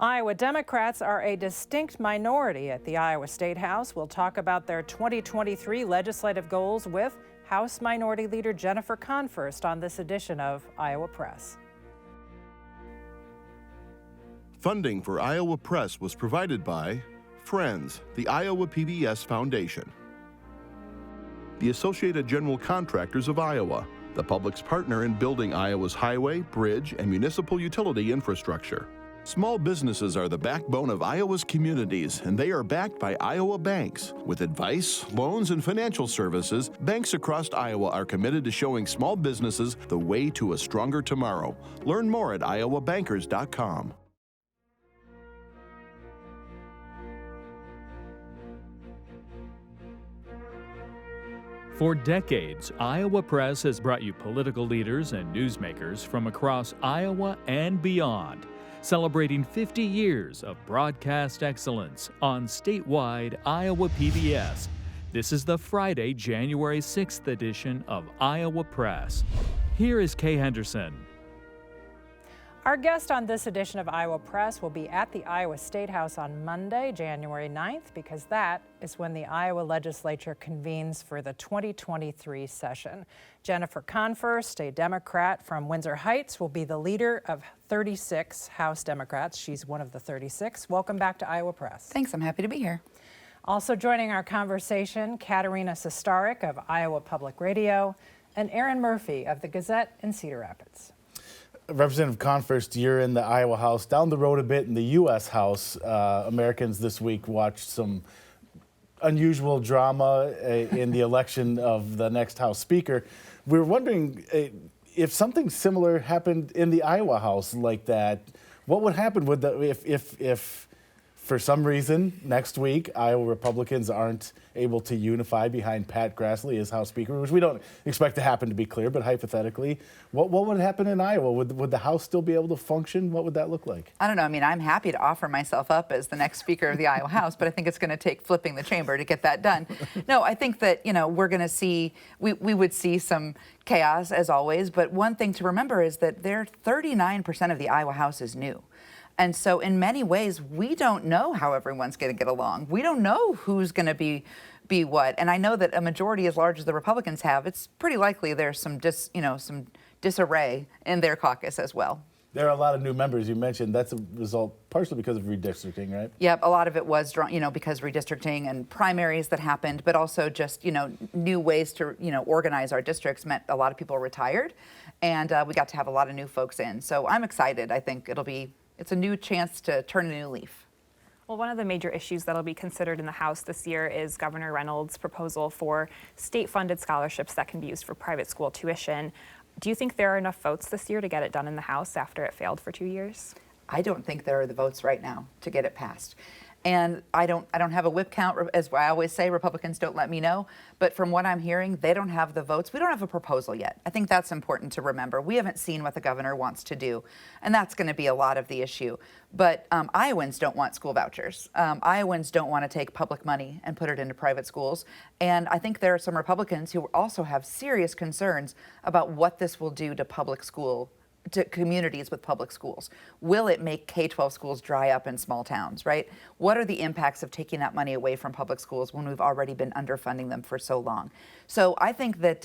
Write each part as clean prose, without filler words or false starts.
Iowa Democrats are a distinct minority at the Iowa State House. We'll talk about their 2023 legislative goals with House Minority Leader Jennifer Konfrst on this edition of Iowa Press. Funding for Iowa Press was provided by Friends, the Iowa PBS Foundation, the Associated General Contractors of Iowa, the public's partner in building Iowa's highway, bridge, and municipal utility infrastructure. Small businesses are the backbone of Iowa's communities, and they are backed by Iowa banks. With advice, loans, and financial services, banks across Iowa are committed to showing small businesses the way to a stronger tomorrow. Learn more at iowabankers.com. For decades, Iowa Press has brought you political leaders and newsmakers from across Iowa and beyond, celebrating 50 years of broadcast excellence on statewide Iowa PBS. This is the Friday, January 6th edition of Iowa Press. Here is Kay Henderson. Our guest on this edition of Iowa Press will be at the Iowa State House on Monday, January 9th, because that is when the Iowa legislature convenes for the 2023 session. Jennifer Konfrst, a Democrat from Windsor Heights, will be the leader of 36 House Democrats. She's one of the 36. Welcome back to Iowa Press. Thanks, I'm happy to be here. Also joining our conversation, Katarina Sostaric of Iowa Public Radio and Erin Murphy of the Gazette in Cedar Rapids. Representative Konfrst, you're in the Iowa House. Down the road a bit in the U.S. House, Americans this week watched some unusual drama in the election of the next House Speaker. We're wondering if something similar happened in the Iowa House like that, what would happen with if for some reason next week Iowa Republicans aren't able to unify behind Pat Grassley as House Speaker, which we don't expect to happen, to be clear, but hypothetically, what would happen in Iowa? Would the House still be able to function? What would that look like? I don't know. I mean, I'm happy to offer myself up as the next Speaker of the Iowa House, but I think it's going to take flipping the chamber to get that done. No, I think that, we're going to see, we would see some chaos as always, but one thing to remember is that 39% of the Iowa House is new. And so in many ways, we don't know how everyone's going to get along. We don't know who's going to be what. And I know that a majority as large as the Republicans have, it's pretty likely there's some disarray in their caucus as well. There are a lot of new members. You mentioned that's a result partially because of redistricting, right? Yep, a lot of it was, because redistricting and primaries that happened, but also just, new ways to, organize our districts meant a lot of people retired, and we got to have a lot of new folks in. So I'm excited. I think it's a new chance to turn a new leaf. Well, one of the major issues that'll be considered in the House this year is Governor Reynolds' proposal for state-funded scholarships that can be used for private school tuition. Do you think there are enough votes this year to get it done in the House after it failed for 2 years? I don't think there are the votes right now to get it passed. And I don't have a whip count, as I always say, Republicans don't let me know. But from what I'm hearing, they don't have the votes. We don't have a proposal yet. I think that's important to remember. We haven't seen what the governor wants to do, and that's going to be a lot of the issue. But Iowans don't want school vouchers. Iowans don't want to take public money and put it into private schools. And I think there are some Republicans who also have serious concerns about what this will do to communities with public schools. Will it make K-12 schools dry up in small towns, right? What are the impacts of taking that money away from public schools when we've already been underfunding them for so long? So I think that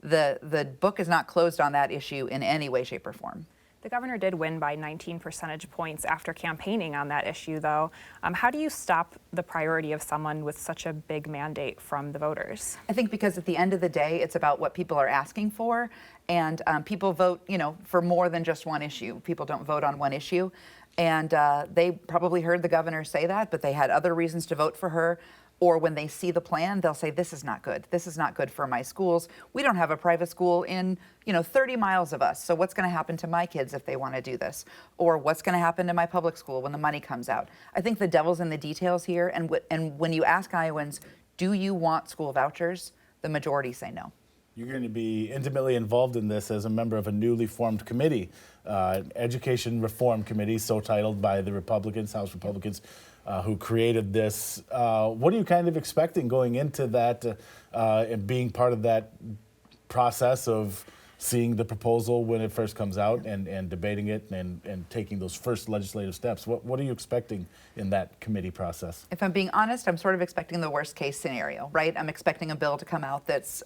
the book is not closed on that issue in any way, shape, or form. The governor did win by 19 percentage points after campaigning on that issue, though. How do you stop the priority of someone with such a big mandate from the voters? I think because at the end of the day, it's about what people are asking for, and people vote, for more than just one issue. People don't vote on one issue, and they probably heard the governor say that, but they had other reasons to vote for her. Or when they see the plan, they'll say, this is not good. This is not good for my schools. We don't have a private school in, 30 miles of us. So what's going to happen to my kids if they want to do this? Or what's going to happen to my public school when the money comes out? I think the devil's in the details here. And when you ask Iowans, do you want school vouchers? The majority say no. You're going to be intimately involved in this as a member of a newly formed committee, Education Reform Committee, so titled by the Republicans, House Republicans, who created this. What are you kind of expecting going into that and being part of that process of seeing the proposal when it first comes out and debating it and taking those first legislative steps. What are you expecting in that committee process? If I'm being honest, I'm sort of expecting the worst case scenario, right? I'm expecting a bill to come out that's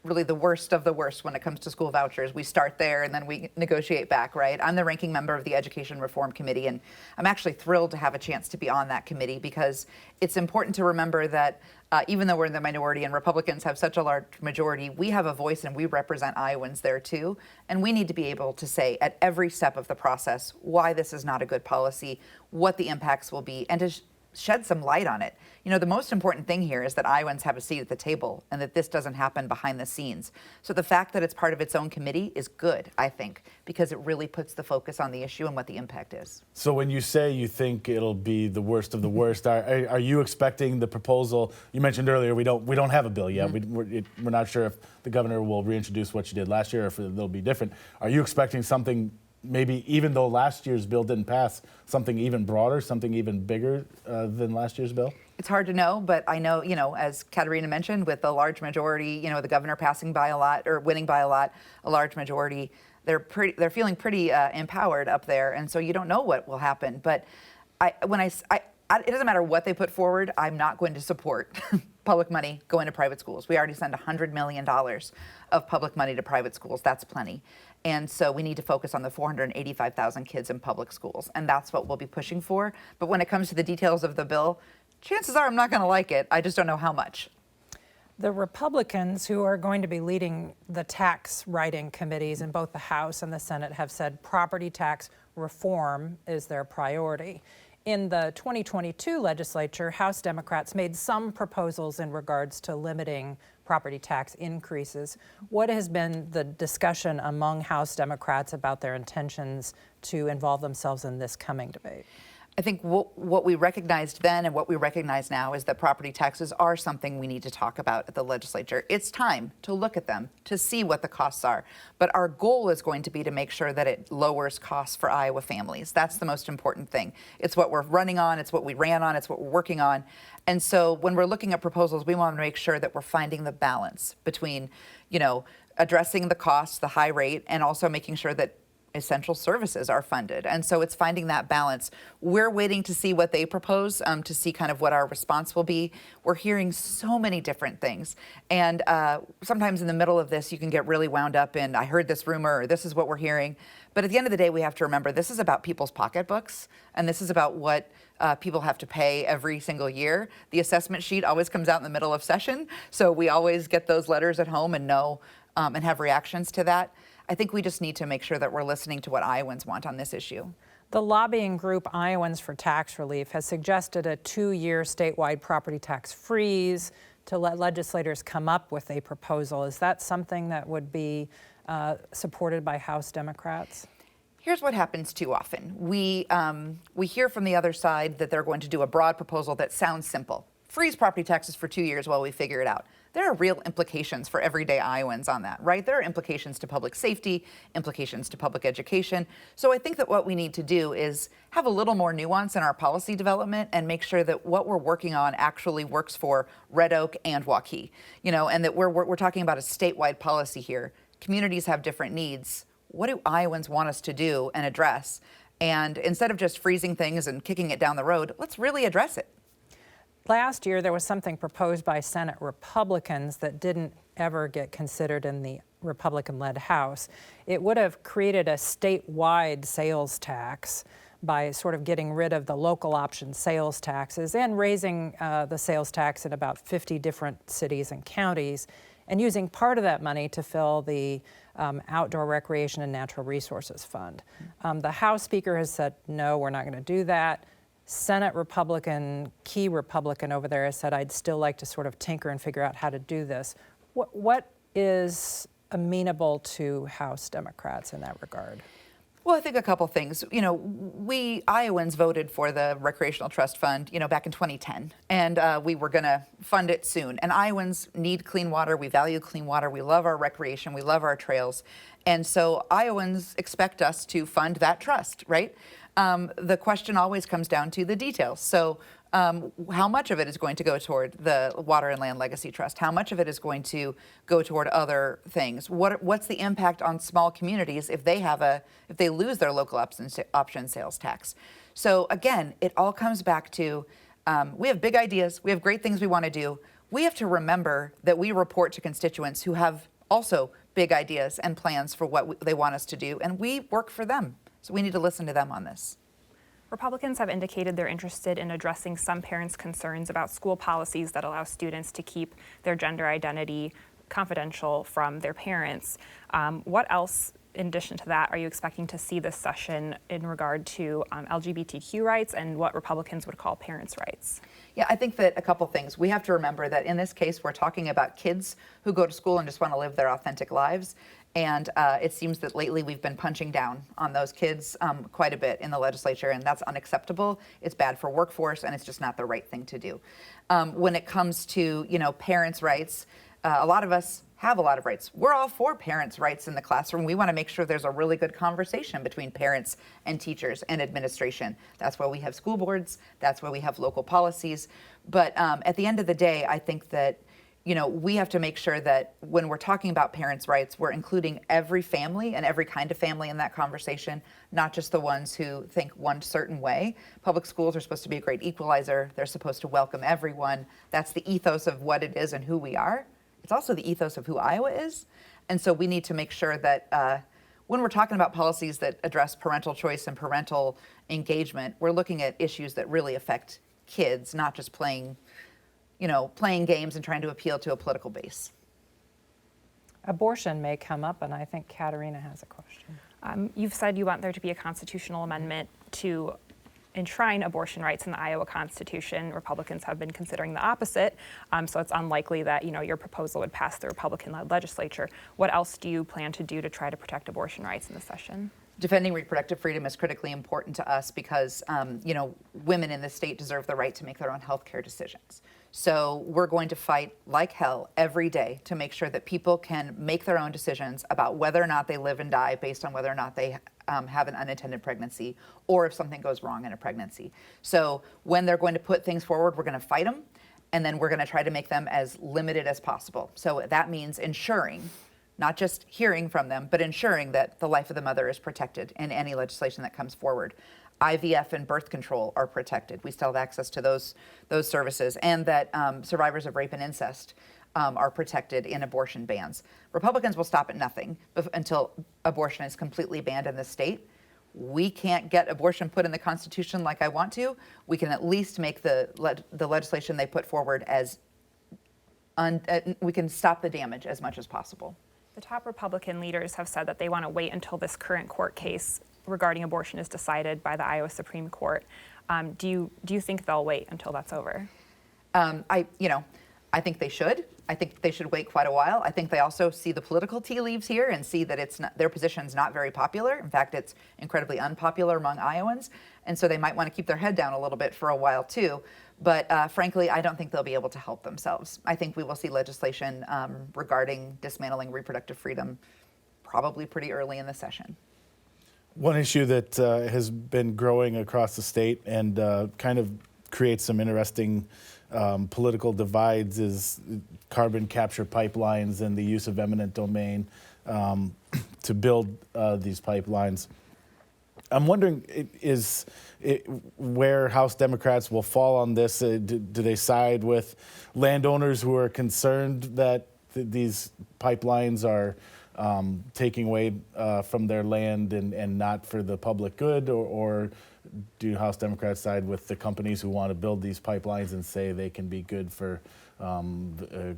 really the worst of the worst when it comes to school vouchers. We start there and then we negotiate back, right? I'm the ranking member of the Education Reform Committee, and I'm actually thrilled to have a chance to be on that committee because it's important to remember that even though we're in the minority and Republicans have such a large majority, we have a voice and we represent Iowans there too. And we need to be able to say at every step of the process why this is not a good policy, what the impacts will be, and to shed some light on it. You know, the most important thing here is that Iowans have a seat at the table and that this doesn't happen behind the scenes. So the fact that it's part of its own committee is good, I think, because it really puts the focus on the issue and what the impact is. So when you say you think it'll be the worst of the worst, are you expecting the proposal? You mentioned earlier we don't have a bill yet. We're not sure if the governor will reintroduce what she did last year or if it'll be different. Are you expecting something, maybe even though last year's bill didn't pass, something even broader, something even bigger than last year's bill? It's hard to know, but I know, you know, as Katarina mentioned, with the large majority, you know, the governor passing by a lot or winning by a lot, a large majority, they're feeling pretty empowered up there, and so you don't know what will happen. But it doesn't matter what they put forward. I'm not going to support public money going to private schools. We already send $100 million of public money to private schools. That's plenty. And so we need to focus on the 485,000 kids in public schools, and that's what we'll be pushing for. But when it comes to the details of the bill, chances are I'm not going to like it. I just don't know how much. The Republicans who are going to be leading the tax writing committees in both the House and the Senate have said property tax reform is their priority. In the 2022 legislature, House Democrats made some proposals in regards to limiting property tax increases. What has been the discussion among House Democrats about their intentions to involve themselves in this coming debate? I think what we recognized then and what we recognize now is that property taxes are something we need to talk about at the legislature. It's time to look at them, to see what the costs are. But our goal is going to be to make sure that it lowers costs for Iowa families. That's the most important thing. It's what we're running on, it's what we ran on, it's what we're working on. And so when we're looking at proposals, we want to make sure that we're finding the balance between, you know, addressing the cost, the high rate, and also making sure that essential services are funded. And so it's finding that balance. We're waiting to see what they propose, to see kind of what our response will be. We're hearing so many different things. And sometimes in the middle of this, you can get really wound up in, I heard this rumor, or this is what we're hearing. But at the end of the day, we have to remember this is about people's pocketbooks, and this is about what people have to pay every single year. The assessment sheet always comes out in the middle of session, so we always get those letters at home and know and have reactions to that. I think we just need to make sure that we're listening to what Iowans want on this issue. The lobbying group Iowans for Tax Relief has suggested a 2-year statewide property tax freeze to let legislators come up with a proposal. Is that something that would be supported by House Democrats? Here's what happens too often. We hear from the other side that they're going to do a broad proposal that sounds simple. Freeze property taxes for 2 years while we figure it out. There are real implications for everyday Iowans on that, right? There are implications to public safety, implications to public education. So I think that what we need to do is have a little more nuance in our policy development and make sure that what we're working on actually works for Red Oak and Waukee, you know, and that we're talking about a statewide policy here. Communities have different needs. What do Iowans want us to do and address? And instead of just freezing things and kicking it down the road, let's really address it. Last year, there was something proposed by Senate Republicans that didn't ever get considered in the Republican-led House. It would have created a statewide sales tax by sort of getting rid of the local option sales taxes and raising the sales tax in about 50 different cities and counties, and using part of that money to fill the Outdoor Recreation and Natural Resources Fund. The House Speaker has said, no, we're not going to do that. Senate Republican, key Republican over there has said, I'd still like to sort of tinker and figure out how to do this. What is amenable to House Democrats in that regard? Well, I think a couple things. You know, we Iowans voted for the Recreational Trust Fund, you know, back in 2010, and we were going to fund it soon. And Iowans need clean water. We value clean water. We love our recreation. We love our trails. And so Iowans expect us to fund that trust, right? The question always comes down to the details. So how much of it is going to go toward the Water and Land Legacy Trust? How much of it is going to go toward other things? What's the impact on small communities if they lose their local option sales tax? So again, it all comes back to we have big ideas, we have great things we want to do. We have to remember that we report to constituents who have also big ideas and plans for what they want us to do, and we work for them. So we need to listen to them on this. Republicans have indicated they're interested in addressing some parents' concerns about school policies that allow students to keep their gender identity confidential from their parents. What else, in addition to that, are you expecting to see this session in regard to LGBTQ rights and what Republicans would call parents' rights? Yeah, I think that a couple things. We have to remember that in this case, we're talking about kids who go to school and just want to live their authentic lives. And it seems that lately we've been punching down on those kids quite a bit in the legislature, and that's unacceptable. It's bad for workforce, and it's just not the right thing to do. When it comes to, parents' rights, a lot of us have a lot of rights. We're all for parents' rights in the classroom. We want to make sure there's a really good conversation between parents and teachers and administration. That's why we have school boards. That's why we have local policies. But at the end of the day, I think that we have to make sure that when we're talking about parents' rights, we're including every family and every kind of family in that conversation, not just the ones who think one certain way. Public schools are supposed to be a great equalizer. They're supposed to welcome everyone. That's the ethos of what it is and who we are. It's also the ethos of who Iowa is. And so we need to make sure that when we're talking about policies that address parental choice and parental engagement, we're looking at issues that really affect kids, not just playing games and trying to appeal to a political base. Abortion may come up, and I think Katarina has a question. You've said you want there to be a constitutional amendment to enshrine abortion rights in the Iowa Constitution. Republicans have been considering the opposite, so it's unlikely that your proposal would pass the Republican-led legislature. What else do you plan to do to try to protect abortion rights in this session? Defending reproductive freedom is critically important to us because, women in the state deserve the right to make their own health care decisions. So we're going to fight like hell every day to make sure that people can make their own decisions about whether or not they live and die based on whether or not they have an unintended pregnancy or if something goes wrong in a pregnancy. So when they're going to put things forward, we're going to fight them, and then we're going to try to make them as limited as possible. So that means ensuring, not just hearing from them, but ensuring that the life of the mother is protected in any legislation that comes forward. IVF and birth control are protected. We still have access to those services, and that survivors of rape and incest are protected in abortion bans. Republicans will stop at nothing until abortion is completely banned in the state. We can't get abortion put in the Constitution like I want to. We can at least make the legislation they put forward we can stop the damage as much as possible. The top Republican leaders have said that they want to wait until this current court case regarding abortion is decided by the Iowa Supreme Court. Do you think they'll wait until that's over? I think they should. I think they should wait quite a while. I think they also see the political tea leaves here and see that their position's not very popular. In fact, it's incredibly unpopular among Iowans. And so they might want to keep their head down a little bit for a while too. But frankly, I don't think they'll be able to help themselves. I think we will see legislation regarding dismantling reproductive freedom probably pretty early in the session. One issue that has been growing across the state and kind of creates some interesting political divides is carbon capture pipelines and the use of eminent domain to build these pipelines. I'm wondering, where House Democrats will fall on this? Do they side with landowners who are concerned that these pipelines are taking away from their land and not for the public good, or do House Democrats side with the companies who want to build these pipelines and say they can be good for the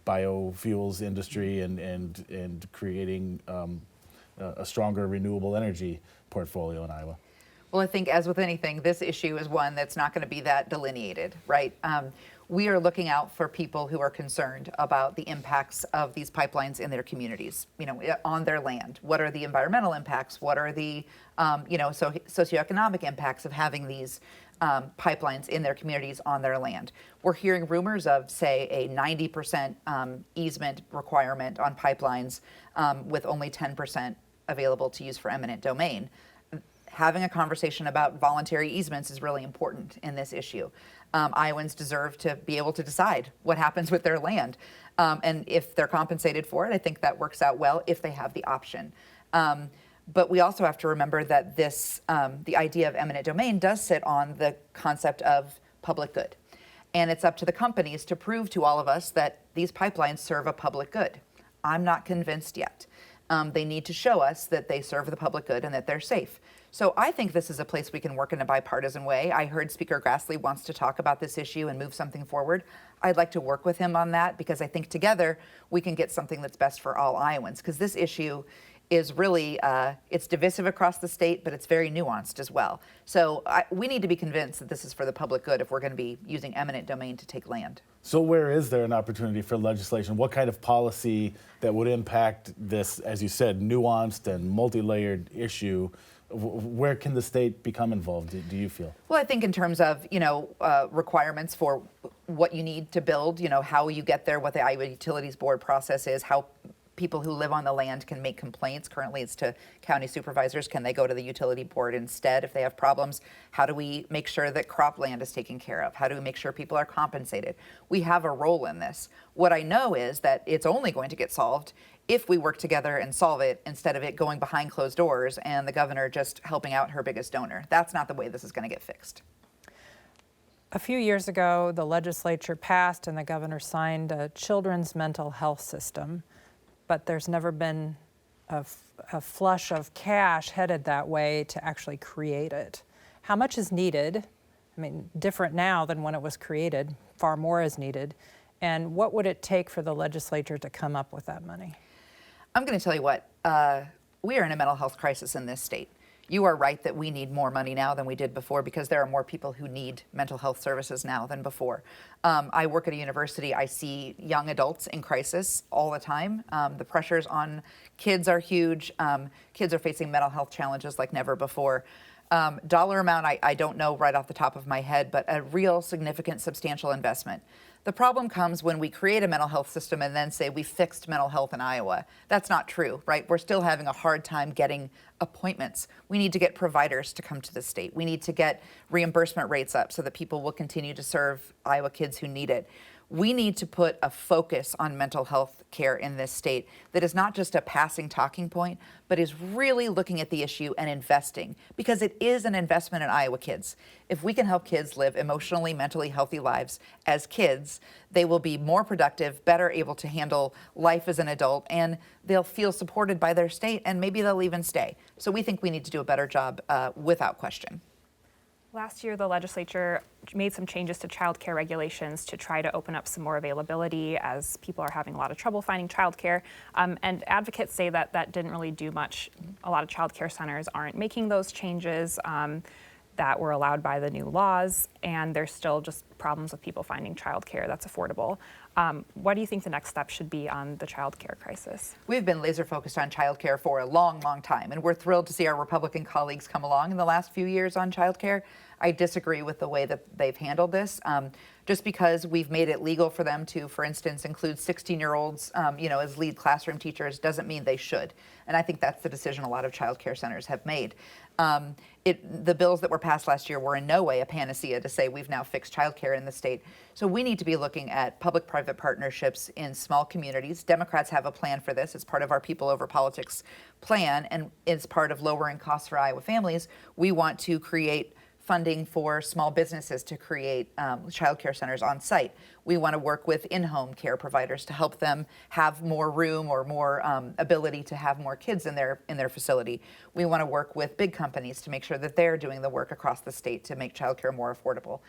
biofuels industry and creating a stronger renewable energy portfolio in Iowa? Well, I think as with anything, this issue is one that's not going to be that delineated, right? We are looking out for people who are concerned about the impacts of these pipelines in their communities, on their land. What are the environmental impacts? What are the, socioeconomic impacts of having these pipelines in their communities on their land? We're hearing rumors of, say, a 90% easement requirement on pipelines with only 10% available to use for eminent domain. having a conversation about voluntary easements is really important in this issue. Iowans deserve to be able to decide what happens with their land. And if they're compensated for it, I think that works out well if they have the option. But we also have to remember that the idea of eminent domain does sit on the concept of public good. And it's up to the companies to prove to all of us that these pipelines serve a public good. I'm not convinced yet. They need to show us that they serve the public good and that they're safe. So I think this is a place we can work in a bipartisan way. I heard Speaker Grassley wants to talk about this issue and move something forward. I'd like to work with him on that because I think together we can get something that's best for all Iowans, because this issue is really, it's divisive across the state, but it's very nuanced as well. So we need to be convinced that this is for the public good if we're going to be using eminent domain to take land. So where is there an opportunity for legislation? What kind of policy that would impact this, as you said, nuanced and multi-layered issue? Where can the state become involved, do you feel? Well, I think in terms of, requirements for what you need to build, how you get there, what the Iowa Utilities Board process is, how people who live on the land can make complaints. Currently, it's to county supervisors. Can they go to the utility board instead if they have problems? How do we make sure that cropland is taken care of? How do we make sure people are compensated? We have a role in this. What I know is that it's only going to get solved if we work together and solve it instead of it going behind closed doors and the governor just helping out her biggest donor. That's not the way this is going to get fixed. A few years ago, the legislature passed and the governor signed a children's mental health system, but there's never been a flush of cash headed that way to actually create it. How much is needed? I mean, different now than when it was created. Far more is needed. And what would it take for the legislature to come up with that money? I'm going to tell you what, we are in a mental health crisis in this state. You are right that we need more money now than we did before because there are more people who need mental health services now than before. I work at a university. I see young adults in crisis all the time. The pressures on kids are huge. Kids are facing mental health challenges like never before. Dollar amount, I don't know right off the top of my head, but a real significant, substantial investment. The problem comes when we create a mental health system and then say we fixed mental health in Iowa. That's not true, right? We're still having a hard time getting appointments. We need to get providers to come to the state. We need to get reimbursement rates up so that people will continue to serve Iowa kids who need it. We need to put a focus on mental health care in this state that is not just a passing talking point, but is really looking at the issue and investing, because it is an investment in Iowa kids. If we can help kids live emotionally, mentally healthy lives as kids, they will be more productive, better able to handle life as an adult, and they'll feel supported by their state, and maybe they'll even stay. So we think we need to do a better job without question. Last year, the legislature made some changes to childcare regulations to try to open up some more availability as people are having a lot of trouble finding childcare. And advocates say that that didn't really do much. A lot of childcare centers aren't making those changes that were allowed by the new laws, and there's still just problems with people finding childcare that's affordable. What do you think the next step should be on the childcare crisis? We've been laser focused on childcare for a long, long time, and we're thrilled to see our Republican colleagues come along in the last few years on childcare. I disagree with the way that they've handled this. Just because we've made it legal for them to, for instance, include 16-year-olds, as lead classroom teachers doesn't mean they should. And I think that's the decision a lot of childcare centers have made. The bills that were passed last year were in no way a panacea to say we've now fixed childcare in the state. So we need to be looking at public-private partnerships in small communities. Democrats have a plan for this. It's part of our People Over Politics plan, and it's part of lowering costs for Iowa families. We want to create funding for small businesses to create child care centers on site. We want to work with in-home care providers to help them have more room or more ability to have more kids in their facility. We want to work with big companies to make sure that they're doing the work across the state to make child care more affordable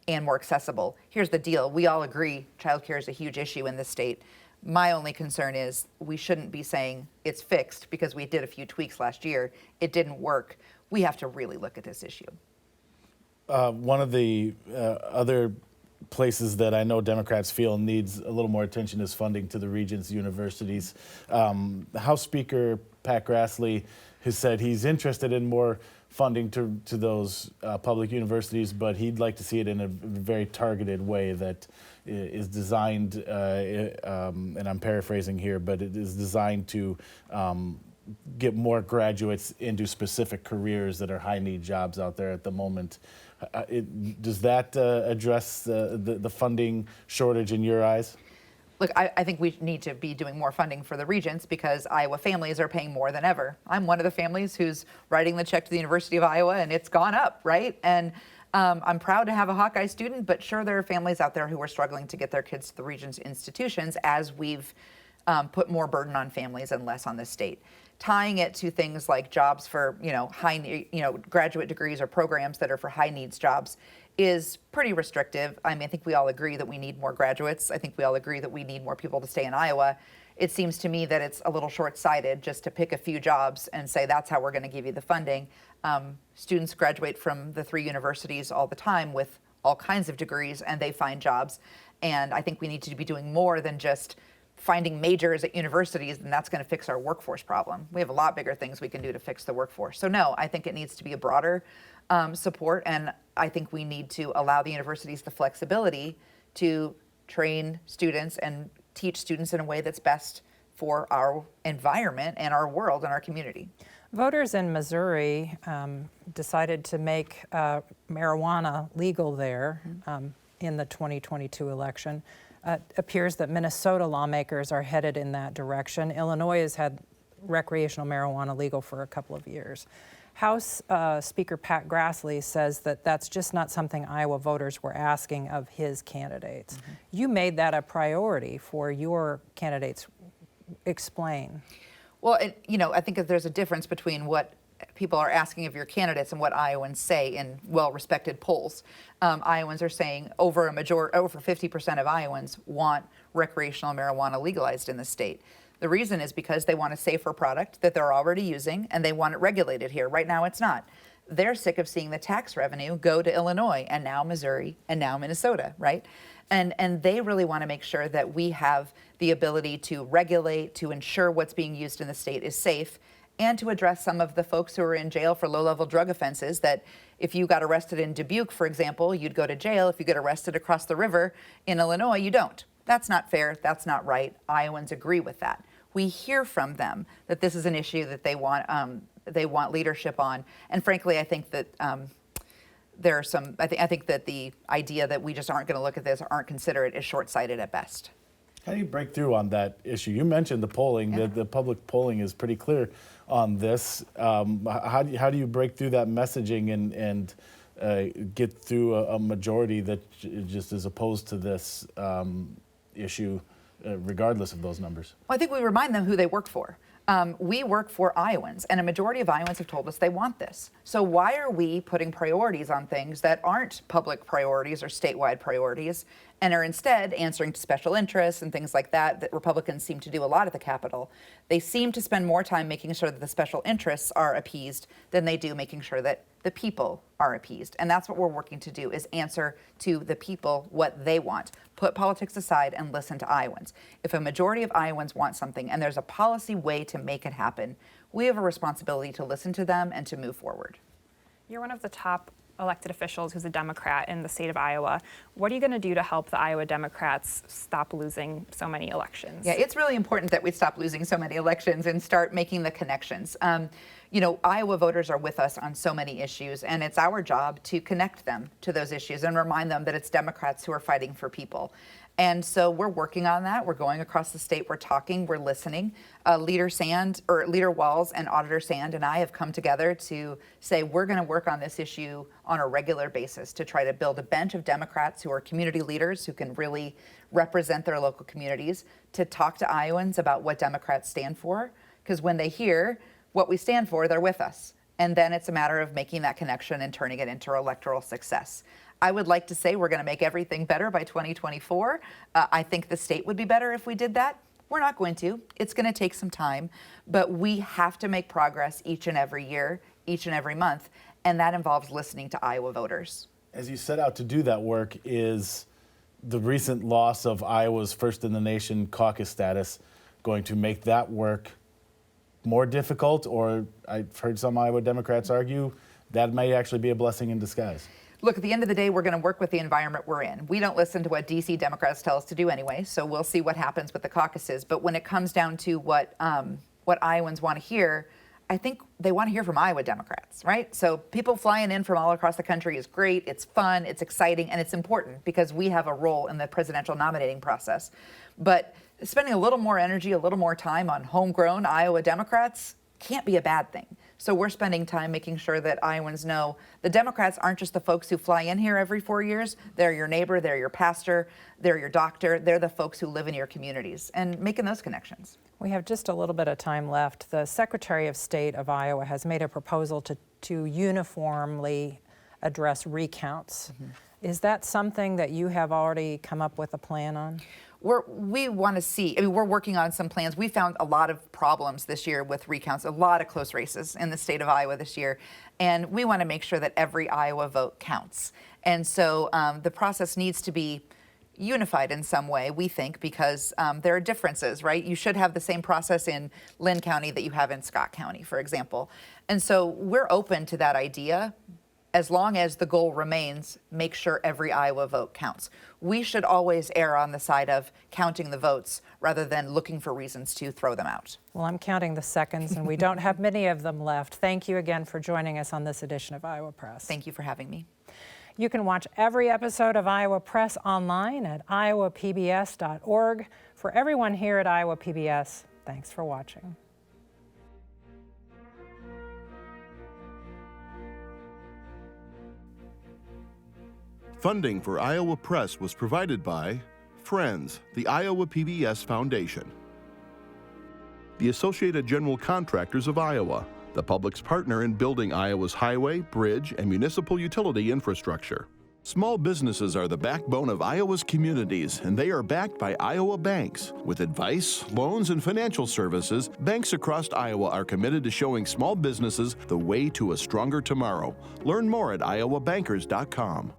and more accessible. Here's the deal. We all agree child care is a huge issue in this state. My only concern is we shouldn't be saying it's fixed because we did a few tweaks last year. It didn't work. We have to really look at this issue. One of the other places that I know Democrats feel needs a little more attention is funding to the Regents universities. House Speaker Pat Grassley has said he's interested in more funding to those public universities, but he'd like to see it in a very targeted way that is designed, and I'm paraphrasing here, but it is designed to get more graduates into specific careers that are high-need jobs out there at the moment. Does that address the funding shortage in your eyes? Look, I think we need to be doing more funding for the regents because Iowa families are paying more than ever. I'm one of the families who's writing the check to the University of Iowa, and it's gone up, right? And I'm proud to have a Hawkeye student, but sure, there are families out there who are struggling to get their kids to the regents' institutions as we've put more burden on families and less on the state. Tying it to things like jobs for, graduate degrees or programs that are for high needs jobs is pretty restrictive. I mean, I think we all agree that we need more graduates. I think we all agree that we need more people to stay in Iowa. It seems to me that it's a little short-sighted just to pick a few jobs and say that's how we're going to give you the funding. Students graduate from the 3 universities all the time with all kinds of degrees, and they find jobs. And I think we need to be doing more than just finding majors at universities, and that's going to fix our workforce problem. We have a lot bigger things we can do to fix the workforce. So no, I think it needs to be a broader support, and I think we need to allow the universities the flexibility to train students and teach students in a way that's best for our environment and our world and our community. Voters in Missouri decided to make marijuana legal there in the 2022 election. It appears that Minnesota lawmakers are headed in that direction. Illinois has had recreational marijuana legal for a couple of years. House Speaker Pat Grassley says that that's just not something Iowa voters were asking of his candidates. Mm-hmm. You made that a priority for your candidates. Explain. Well, I think that there's a difference between what people are asking of your candidates and what Iowans say in well-respected polls. Iowans are saying over 50% of Iowans want recreational marijuana legalized in the state. The reason is because they want a safer product that they're already using, and they want it regulated here. Right now, it's not. They're sick of seeing the tax revenue go to Illinois, and now Missouri, and now Minnesota, right? And they really want to make sure that we have the ability to regulate, to ensure what's being used in the state is safe, and to address some of the folks who are in jail for low-level drug offenses that if you got arrested in Dubuque, for example, you'd go to jail. If you get arrested across the river in Illinois, you don't. That's not fair. That's not right. Iowans agree with that. We hear from them that this is an issue that they want leadership on. And frankly, I think that there are some, I think that the idea that we just aren't going to look at this or aren't consider it is short-sighted at best. How do you break through on that issue? You mentioned the polling. Yeah. The public polling is pretty clear on this. How do you break through that messaging and get through a majority that just is opposed to this issue, regardless of those numbers? Well, I think we remind them who they work for. We work for Iowans, and a majority of Iowans have told us they want this. So why are we putting priorities on things that aren't public priorities or statewide priorities and are instead answering to special interests and things like that Republicans seem to do a lot at the Capitol? They seem to spend more time making sure that the special interests are appeased than they do making sure that the people are appeased. And that's what we're working to do, is answer to the people what they want. Put politics aside and listen to Iowans. If a majority of Iowans want something and there's a policy way to make it happen, we have a responsibility to listen to them and to move forward. You're one of the top elected officials who's a Democrat in the state of Iowa. What are you going to do to help the Iowa Democrats stop losing so many elections? Yeah, it's really important that we stop losing so many elections and start making the connections. Iowa voters are with us on so many issues, and it's our job to connect them to those issues and remind them that it's Democrats who are fighting for people. And so we're working on that. We're going across the state. We're talking. We're listening. Leader Walls and Auditor Sand and I have come together to say we're going to work on this issue on a regular basis to try to build a bench of Democrats who are community leaders who can really represent their local communities, to talk to Iowans about what Democrats stand for. Because when they hear what we stand for, they're with us. And then it's a matter of making that connection and turning it into electoral success. I would like to say we're going to make everything better by 2024. I think the state would be better if we did that. We're not going to. It's going to take some time, but we have to make progress each and every year, each and every month, and that involves listening to Iowa voters. As you set out to do that work, is the recent loss of Iowa's first in the nation caucus status going to make that work more difficult? Or I've heard some Iowa Democrats argue that may actually be a blessing in disguise. Look, at the end of the day, we're going to work with the environment we're in. We don't listen to what D.C. Democrats tell us to do anyway, so we'll see what happens with the caucuses. But when it comes down to what what Iowans want to hear, I think they want to hear from Iowa Democrats, right? So people flying in from all across the country is great, it's fun, it's exciting, and it's important because we have a role in the presidential nominating process. But spending a little more energy, a little more time on homegrown Iowa Democrats can't be a bad thing. So we're spending time making sure that Iowans know the Democrats aren't just the folks who fly in here every 4 years. They're your neighbor, they're your pastor, they're your doctor, they're the folks who live in your communities, and making those connections. We have just a little bit of time left. The Secretary of State of Iowa has made a proposal to uniformly address recounts. Is that something that you have already come up with a plan on? We want to see, we're working on some plans. We found a lot of problems this year with recounts, a lot of close races in the state of Iowa this year. And we want to make sure that every Iowa vote counts. And so the process needs to be unified in some way, we think, because there are differences, right? You should have the same process in Lynn County that you have in Scott County, for example. And so we're open to that idea, as long as the goal remains, make sure every Iowa vote counts. We should always err on the side of counting the votes rather than looking for reasons to throw them out. Well, I'm counting the seconds, and we don't have many of them left. Thank you again for joining us on this edition of Iowa Press. Thank you for having me. You can watch every episode of Iowa Press online at iowapbs.org. For everyone here at Iowa PBS, thanks for watching. Funding for Iowa Press was provided by Friends, the Iowa PBS Foundation, the Associated General Contractors of Iowa, the public's partner in building Iowa's highway, bridge, and municipal utility infrastructure. Small businesses are the backbone of Iowa's communities, and they are backed by Iowa banks. With advice, loans, and financial services, banks across Iowa are committed to showing small businesses the way to a stronger tomorrow. Learn more at iowabankers.com.